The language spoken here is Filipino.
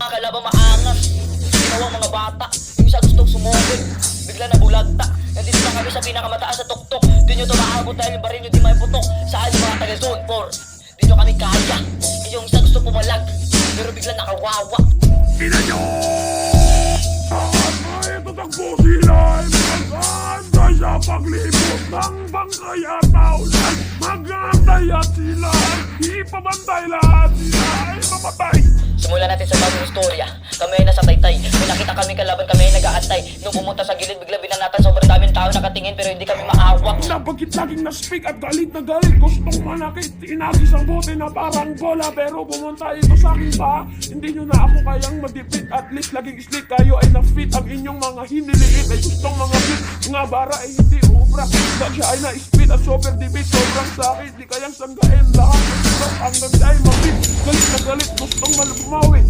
mga kalaban maangas. Ginawang mga bata, yung isa gustong sumugod, bigla na bulagta. Nandito na kami sa pinakamataas sa tuktok. Di nyo tumaabot dahil yung baril nyo di may putok. Saan yung mga taga-zone 4? Di nyo kami kaya. Yung isa gusto pumalag, pero bigla nakawawa. Ina nyo! Ay, tatakbo sila ay mag-aantay sa paglibot ng bangkay at taulan. Mag-aantay at sila ay ipabantay lahat. Sila ay mamatay. Simulan natin sa bagong istorya. Kami ay nasa taytay. May nakita kami kalaban, kami ay nag-aantay. Nung pumunta sa gilid, bigla binanatan. Sobrang daming tao nakatingin pero hindi kami maawak. Napagkit laging na-speak at galit na galit. Gustong manakit, inagis ang bote na parang bola. Pero pumunta ito sa akin pa. Hindi nyo na ako kayang madipit. At least laging slick kayo ay na-fit. Ang inyong mga hiniliit ay gustong mga fit. Nga bara ay hindi ubra. Dahil siya ay na-speed at super debit. Sobrang sakit, di kayang sanggain lahat. Hanggang siya ay mapit. Galit na galit, gustong malumawi.